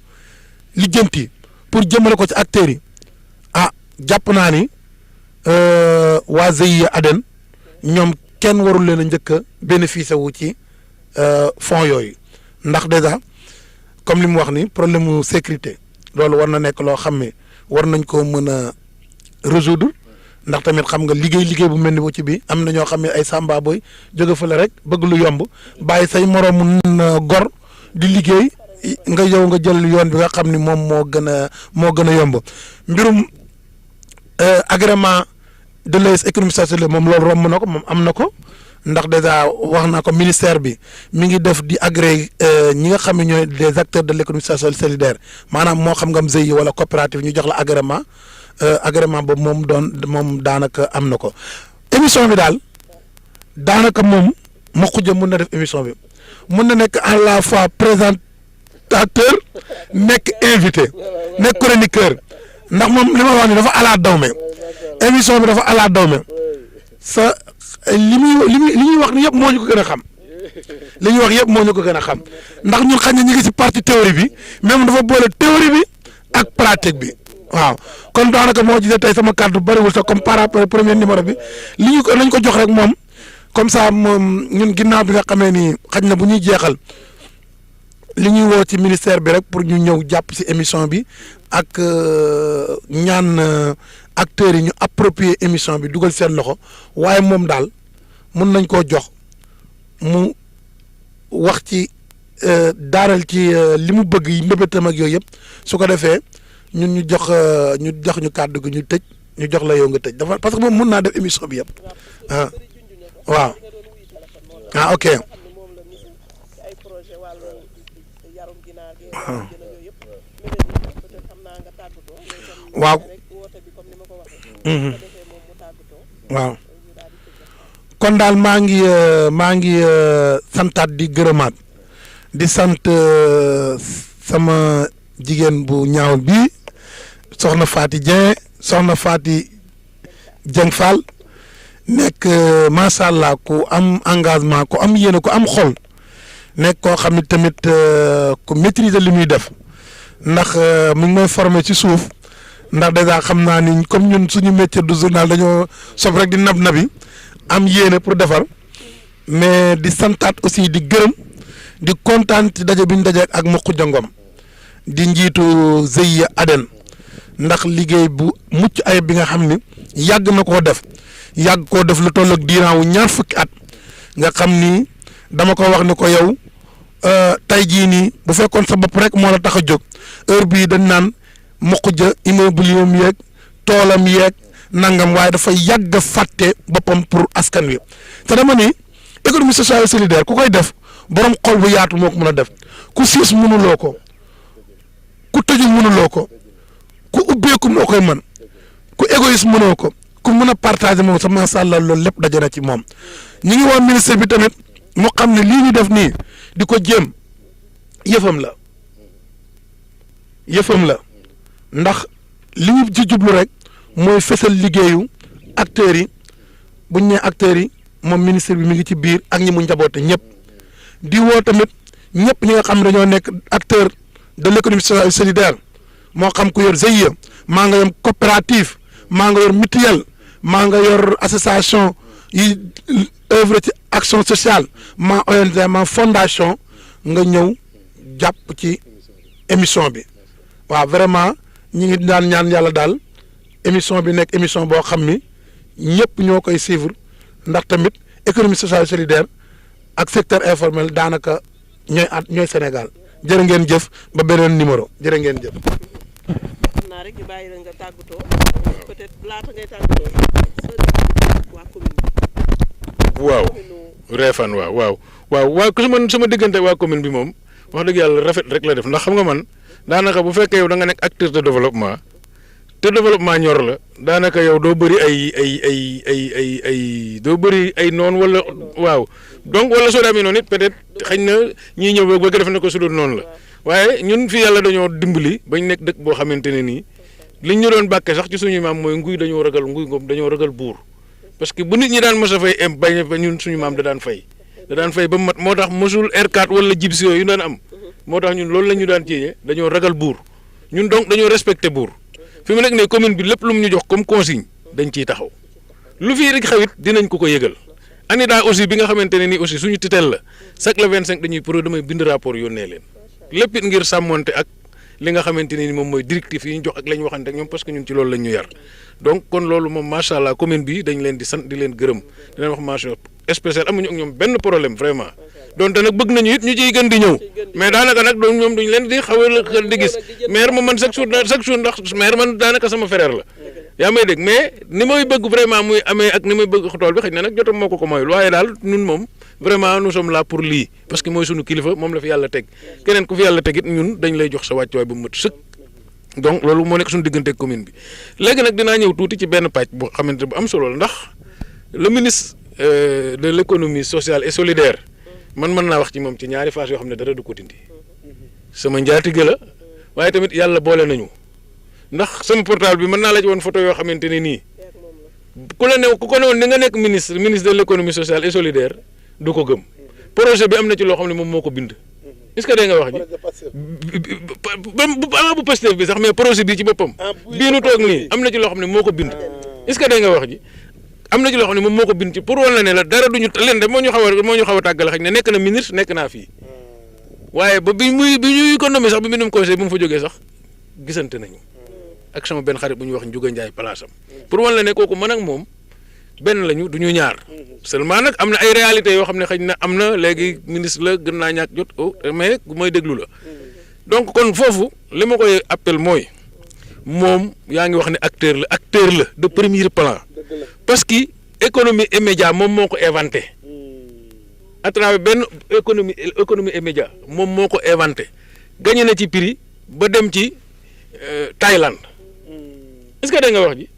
lijjanti pour jëmale ko ci acteurs yi ah jàpp naa ni waa GIE Aden ñoom kenn warul leen a njëkk a bénéficier wu ci fonds yooyu ndax déjà comme li mu wax ni problème mu sécurité loolu war na nekk loo xam ne war nañ ko mën a résoudre ndax tamit xam nga liggéey bu mel ni bu ci bi am na ñoo xam ne ay samba boy jóge fa la rek bëgg lu yomb bàyyi say moroomu gor di liggéey nga yow nga jël yoon bi nga xam ni moom moo gën a yomb mbirum agrément de les économies sociales moom loolu romb na ko moom am na ko ndax déjà wax naa ko ministère bi mi ngi def di agréé ñi nga xam ne ñooy des acteurs de l'économie sociale solidaire maanaam moo xam nga am GIE wala coopérative ñu jox la agrément agrément boobu moom daanaka am na ko émission bi daal daanaka moom ma xuja mun na def émission bi mun na nekk à la fois présentateur nekk invité nekk chroniqueur ndax moom li ma wax ni dafa ala dawme émission bi dafa ala dawme sa li ñuy wax ni yëpp moo ñu ko gën a xam li ñuy wax yëpp moo ñu ko gën a xam ndax ñun xañ na ñu ngi si partie théorie bi même dafa boole théorie bi ak pratique bi waaw kon daanaka moo gisee tey sama kàddu bariwul sax comme par rapport premier numéro bi lañ ko jox rek moom comme ça moom ñun ginnaaw bi nga xamee ni xañ na bu ñuy jeexal li ñuy woo ci ministère bi rek pour ñu ñëw jàpp si émission bi ak ñaan acteurs yi ñu approprier émission bi dugal seen loxo waaye moom daal mun nañ koo jox mu wax ci daaral ci li mu bëgg yi mbébétam ak yooyu yëpp su ko defee ñun ñu jox ñu kàddu gi ñu tëj ñu jox la yow nga tëj dafa parce que moom mun naa def émission bi yëpp ah waaw ah ok waaw waaw kon daal maa ngi santaat di gërëmaat di sant sama jigéen bu ñaawul bii soxna Faty Dieng Fall nekk macha allah ku am engagement ku am yéene ku am xol nekk koo xam ne tamit ku maîtriser li muy def ndax mu ngi may formé ci suuf ndax dèjà xam naa ni comme ñun suñu métier du journal dañoo sob rek di nabi am yéene pour defar mais di santaat aussi di gërëm di kontaan ci daje bi ñu daje ak Makhoudia Ngom di njiitu GIE Aden ndax liggéey bu mucc ayib bi nga xam ni yàgg na koo def lu toll ak diiraan wu ñaar fukki at nga xam ni dama ko wax ni ko yow tey jii nii bu fekkoon sa bopp rek moo la tax a jóg heure bii dañ naan Makhoudia immobilier yeeg toolam yeeg nangam waaye dafa yàgg a fàtte boppam pour askan wi te dama ni économie sociale et solidaire ku koy def borom xol bu yaatu moo ko mën a def ku siis mënuloo ko ku tëju mënuloo ko ku ubbeeku moo koy mën ku égoïste mënoo ko ku mën a partager moom sa macha allah loolu lépp daje na ci moom ñu ngi woon ministre bi tamit mu xam ne lii ñu def nii di ko jéem yëfam la ndax li ñu ci jublu rek mooy fësal liggéeyu acteurs yi bu ñu nee acteurs yi moom ministre bi mi ngi ci biir ak ñi mu njaboote ñëpp di woo tamit ñëpp ñi nga xam ne dañoo nekk acteur de l'économie sociale et solidaire moo xam ku yor GIE maa nga yor coopérative maa nga yor mutuelle maa nga yor association yi œuvre ci action sociale maa ONG maa fondation nga ñëw jàpp ci émission bi waaw vraiment ñi ngi daan ñaan yàlla daal émission bi nekk émission boo xam ni ñëpp ñoo koy suivre ndax tamit économie sociale et solidaire ak secteur informel daanaka ñooy Sénégal jërë ngeen jëf ba beneen numéro jërë ngeen jëf. xam naa rek ñu bàyyi la nga tàggatoo peut-être laata ngay tàggatoo waa commune bi. waaw Réfane waaw ku sama diggante waa commune bi moom wax dëgg yàlla rafet rek la def ndax xam nga man daanaka bu fekkee yow da nga nekk acteur de développement te développement ñor la daanaka yow doo bëri ay doo bëri ay noonu wala waaw donc wala soo demee noonu it peut-être xëy na ñii ñëw ba bëgg def na ko su dul noonu la waaye ñun fi yàlla dañoo dimbali bañ nekk dëkk boo xamante ne nii liñ ñu doon bàkkee sax ci suñu maam mooy nguy dañoo ragal buur parce que bu nit ñi daan mos a fay bañ ñun suñu maam da daan fay ba mat moo tax mosul R4 wala jibs yooyu yu daan am moo tax ñun loolu la ñu daan ciiñe dañoo ragal buur ñun donc dañoo respecté buur fi mu nekk ne commune bi lépp lu mu ñu jox comme consigne dañ ciy taxaw lu fii rek xawit dinañ ko yëgal ANIDA aussi bi nga xamante ne nii aussi suñu tutelle la chaque le 25 damay bind rapport yónnee leen lépp it ngir sàmmonte ak li nga xamante ne ni moom mooy directif yi ñu jox ak la ñu waxante ak ñoom parce que ñun ci loolu lañ ñu yar donc kon loolu moom macha allah commune bi dañ leen di sant di leen gërëm di leen wax mention spéciale amuñu ak ñoom benn problème vraiment donte nag bëgg nañu it ñu ciy gën di ñëw mais daanaka nag doon ñoom duñ leen di xaw a di gis maire moom man chaque jour ndax maire man daanaka sama frère la yaa may dégg mais ni may bëgg vraiment muy amee ak ni may bëgg tool bi xëy na nag jotam moo ko mayul waaye daal ñun moom vraiment nous sommes là pour lii parce que mooy sunu kilifa moom la fi yàlla teg keneen ku fi yàlla teg it ñun dañ lay jox sa wàccuwaay bu mu mat sëkk donc loolu moo nekk suñu diggante commune bi léegi nag dinaa ñëw tuuti ci benn pàcc boo xamante bu am solo la ndax le ministre de l'économie sociale et solidaire man mën naa wax ci moom ci ñaari phase yoo xam ne dara du ko dindi sama njaatige la waaye tamit yàlla boole nañu ndax sama portable bi mën naa la ci woon photo yoo xamante ne nii ku la ne ku ko ne woon ni nga nekk ministre de l'économie sociale et solidaire du ko gëm projet bi am na ci loo xam ne moom moo ko bind est-ce que dégg nga wax ji bu Pastef bi sax mais projet bi ci boppam bii nu toog nii am na ci loo xam ne moo ko bind est-ce que dégg nga wax ji am na ci loo xam ne moom moo ko bind ci pour wala ne la dara duñu leen de moo ñu xaw a tàggale xëy ne nekk na ministre nekk naa fii waaye ba bi ñuy ko nommé sax bi mbindum conseil bu mu fa jógee sax gisante nañu ak sama benn xarit bu ñuy wax Ndiouga Ndiaye place am pour wala ne kooku man ak moom benn lañu du ñu ñaar seulement nag am na ay réalités yoo xam ne xëy na am na léegi ministre la gën naa ñàkk jot mais mooy déglu la donc kon foofu li ma koy appel mooy moom yaa ngi wax ne acteur la de premier plan parce que économie et média moom moo ko inventé à travers benn économie et média moom moo ko inventé gagné na ci prix ba dem ci Thaïlande est-ce que da nga wax ji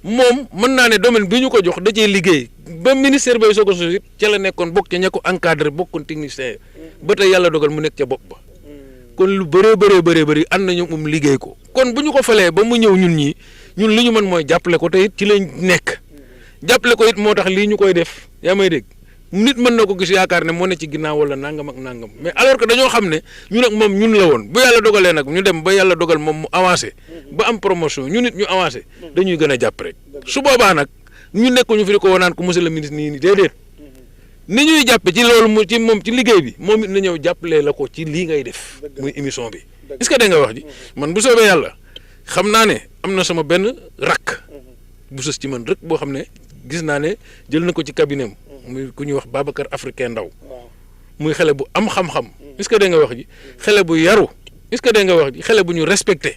moom mën naa ne domaine bi ñu ko jox da cee liggéey ba ministère bay soo ko sos it ca la nekkoon bokk ca ña ko encadré bokkoon technicien ba tey yàlla dogal mu nekk ca bopp ba kon lu bëree ànd na ñoom liggéey ko kon bu ñu ko falee ba mu ñëw ñun li ñu mën mooy jàppale ko te it ci lañ nekk jàppale ko it moo tax lii ñu koy def yaa may dégg nit mën na ko gis yaakaar ne moo ne ci ginnaaw wala nangam ak nangam mais alors que dañoo xam ne ñun ak moom ñun la woon bu yàlla dogalee nag ñu dem ba yàlla dogal moom mu avancé ba am promotion ñu nit ñu avancé dañuy gën a jàpp rek su boobaa nag ñu nekkuñu fi di ko wanaan ko monsieur le ministre nii déedéet ni ñuy jàppe ci loolu mu ci moom ci liggéey bi moom it na ñëw jàppalee la ko ci lii ngay def muy émission bi est-ce que da nga wax ji man bu soobee yàlla xam naa ne am na sama benn rakk bu sës ci man rek boo xam ne gis naa ne jël na ko ci cabinet muy ku ñuy wax Babacar Africain Ndaw muy xale bu am xam-xam est-ce que da nga wax ji xale bu yaru est-ce que da nga wax ji xale bu ñu respecté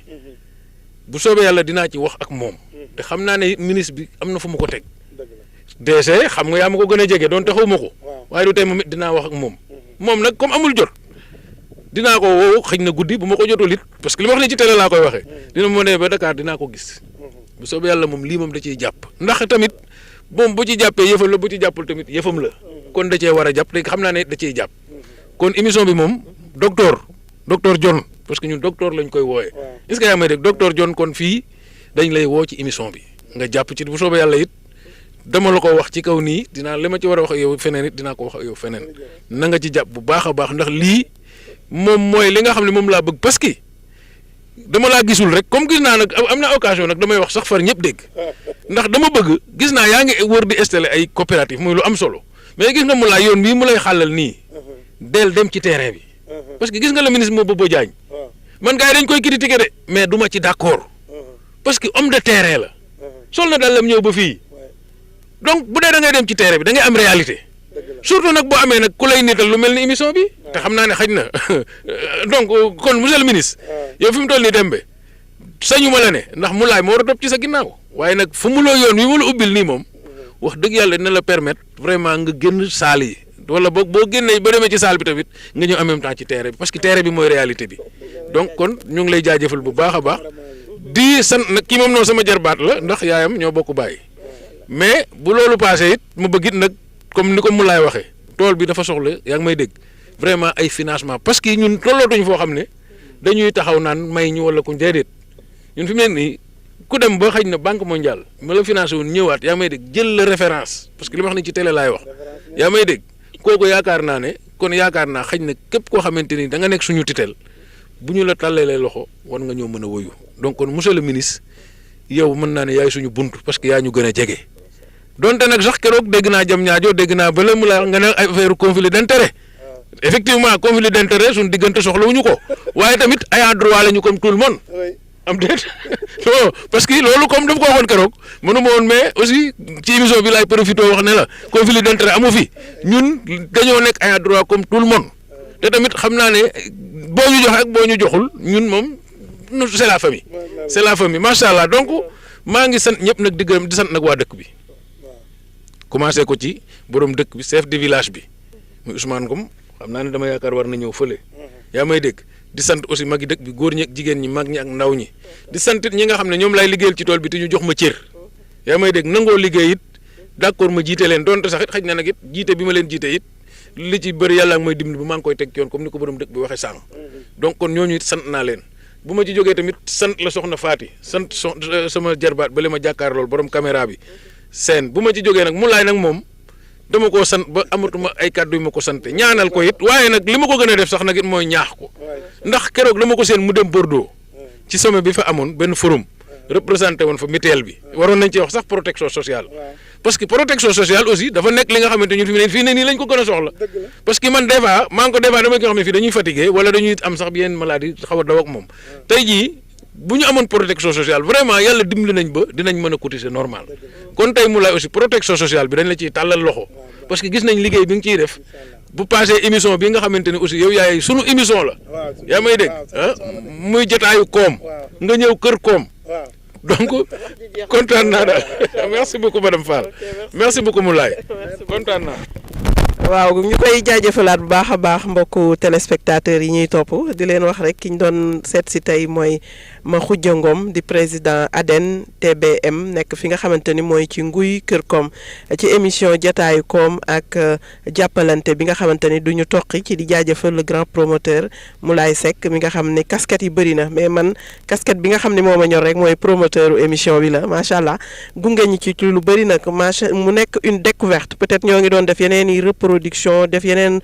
bu soobee yàlla dinaa ci wax ak moom te xam naa ne ministre bi am na fu mu ko teg DG xam nga yaa ma ko gën a jege doon te xawma ko waaye du tey moom it dinaa wax ak moom nag comme amul jot dinaa ko woo xëy na guddi bu ma ko jotul it parce que li ma wax ne ci télé laa koy waxee dina ma ne ba Dakar dinaa ko gis bu soobee yàlla moom lii moom da ciy jàpp ndax tamit moom bu ci jàppee yëfam la bu ci jàppul tamit yëfam la kon da cee war a jàpp te xam naa ne da ciy jàpp kon émission bi moom docteur John parce que ñun docteur lañ koy wooyee est-ce que yaa may dégg docteur John kon fii dañ lay woo ci émission bi nga jàpp ci bu soobee yàlla it dama la ko wax ci kaw nii dinaa li ma ci war a wax ak yow feneen it dinaa ko wax ak yow feneen na nga ci jàpp bu baax a baax ndax lii moom mooy li nga xam ne moom laa bëgg parce que dama laa gisul rek comme gis naa nag am na occasion nag damay wax sax far ñëpp dégg ndax dama bëgg gis naa yaa ngi wër di installer ay coopérative muy lu am solo mais gis nga mu laa yoon bii mu lay xàllal nii del dem ci terrain bi parce que gis nga le ministre moo Bobo Diagne man gars yi dañ koy critiquer de mais du ma ci d'accord parce que homme de terrain la sol na daal lam ñëw ba fii donc bu dee da ngay dem ci terrain bi da ngay am réalité surtout nag boo amee nag ku lay nital lu mel ni émission bi te xam naa ne xaj na donc kon monsieur le ministre yow fi mu toll nii Dembe sañu ma la ne ndax mu laay moo war a topp ci sa ginnaaw waaye nag fu mu loo yoon wi mu la ubbil nii moom wax dëgg yàlla dina la permettre vraiment nga génn saal yi wala boo génnee ba demee ci saal bi tamit nga ñëw en même temps ci terrain bi parce que terrain bi mooy réalité bi donc kon ñu ngi lay jaajëfal bu baax a baax di sant nag kii moom noonu sama jarbaat la ndax yaayam ñoo bokk bàyyi mais bu loolu passé it mu bëgg it nag comme ni ko mu laay waxee tool bi dafa soxla yaa ngi may dégg vraiment ay financement parce que ñun tollootuñ foo xam ne dañuy taxaw naan may ñu wala ku déedéet ñun fi mu nekk nii ku dem ba xëy na banque mondiale ma la financé woon ñëwaat yaa may dégg jël la référence parce que li ma wax ni ci télé laay wax yaa may dégg kooku yaakaar naa ne kon yaakaar naa xëy na képp koo xamante ni da nga nekk suñu tutelle bu ñu la tàllalee loxo war nga ñoo mën a woyu donc kon monsieur le ministre yow mën naa ne yaay suñu bunt parce que yaa ñu gën a jege donte nag sax keroog dégg naa jam ñaajo dégg naa bële mu la nga ne ay affaire conflit d'intérêt effectivement conflit d'intérêt suñu diggante soxlawuñu ko waaye tamit ayant droit la ñu comme tout le monde am déet non parce que loolu comme daf ko waxoon keroog mënu ma woon mais aussi ci émission bi laay profité wax ne la conflit d'intérêt amu fi ñun dañoo nekk ayant droit comme tout le monde te tamit xam naa ne boo ñu joxe ak boo ñu joxul ñun moom c'est la famille macha allah donc maa ngi sant ñëpp nag di gërëm di sant nag waa dëkk bi commencé ko ci borom dëkk bi chef de village bi muy Ousmane Ngom xam naa ne dama yaakaar war na ñëw fële yaa may dégg di sant aussi magi dëkk bi góor ñi ak jigéen ñi mag ñi ak ndaw ñi di sant ñi nga xam ne ñoom lay liggéeyal ci tool bi te ñu jox ma cër yaa may dégg nangoo liggéey it d'accord ma jiite leen donte sax it xaj na nag it jiite bi ma leen jiite it li ci bëri yàlla ak may dimbali bu maa ngi koy teg yoon comme ni ko borom dëkk bi waxee sànq donc kon ñooñu it sant naa leen bu ma ci jógee tamit sant la soxna Faati sant sama jarbaat ba li ma jàkkaar lool borom caméra bi seen bu ma ci jógee nag mu laay nag moom dama koo sant ba amatuma ay kàddu yu ma ko sante ñaanal ko it waaye nag li ma ko gën a def sax nag it mooy ñaax ko ndax keroog dama ko seen mu dem Bordeaux ci sommet bi fa amoon benn forum représenté woon fa mutuelle bi waroon nañ ci wax sax protection sociale parce que protection sociale aussi dafa nekk li nga xamante ñun fii ne nii lañ ko gën a soxla parce que man des fois maa ngi ko des fois damay ko xam ne fii dañuy fatigué wala dañuy am sax yenn maladie xaw a daw ak moom tey jii bu ñu amoon protection sociale vraiment yàlla dimbali nañ ba dinañ mën a cotiser normal kon tey mu lay aussi protection sociale bi dañ la ciy tàllal loxo parce que gis nañ liggéey bi nga ciy def bu passé émission bi nga xamante ne aussi yow yaay sunu émission la yaa may dégg ah muy jotaayu koom nga ñëw kër koom donc kontaan naa daal merci beaucoup madame Fall merci beaucoup Moulay kontaan naa. waaw ñu koy jaajëfalaat bu baax a baax mbokku téléspectateurs yi ñuy topp di leen wax rek ki ñu doon seet si tey mooy Makhoudia Ngom di président ADEN TBM nekk fi nga xamante ni mooy ci Nguy Kër Koom ci émission jataayu koom ak jàppalante bi nga xamante ni du ñu toqi ci di jaajëfal le grand promoteur Moulay Seck mi nga xam ne casquette yi bëri na mais man casquette bi nga xam ne moo ma ñor rek mooy promoteur émission bi la macha allah gunge ñi ci lu bëri nag macha mu nekk une découverte peut-être ñoo ngi doon def yeneen i reproduction def yeneen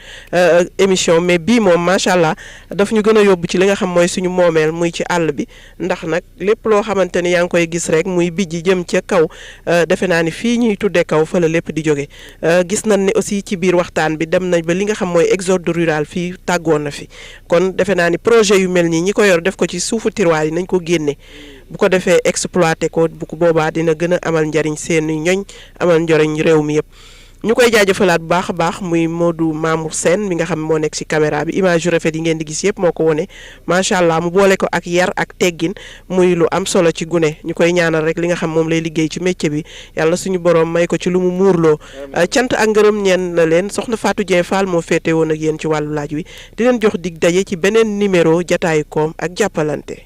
émission mais bii moom macha allah daf ñu gën a yóbbu ci li nga xam mooy suñu moomeel muy ci àll bi ndax nag lépp loo xamante ni yaa ngi koy gis rek muy bijji jëm ca kaw defe naa ni fii ñuy tuddee kaw fa la lépp di jóge gis nañ ne aussi ci biir waxtaan bi dem nañ ba li nga xam mooy exode rural fii tàggoon na fi kon defe naa ni projet yu mel nii ñi ko yor def ko ci suufu tiroir yi nañ ko génne bu ko defee exploité ko bu ko boobaa dina gën a amal njariñ seen ñoñ amal njariñ réew mi yëpp ñu koy jaajëfalaat bu baax a baax muy Modou Mamour Sène mi nga xam moo nekk ci caméra bi image yu rafet yi ngeen di gis yëpp moo ko wone macha allah mu boole ko ak yar ak teggin muy lu am solo ci gune ñu koy ñaanal rek li nga xam moom lay liggéey ci métier bi yàlla suñu borom may ko ci lu mu muurloo cant ak ngërëm ñeen la leen soxna Fatou Dieng Fall moo féete woon ak yéen ci wàllu laaj wi di leen jox dig daje ci beneen numéro jataayu koom ak jàppalante.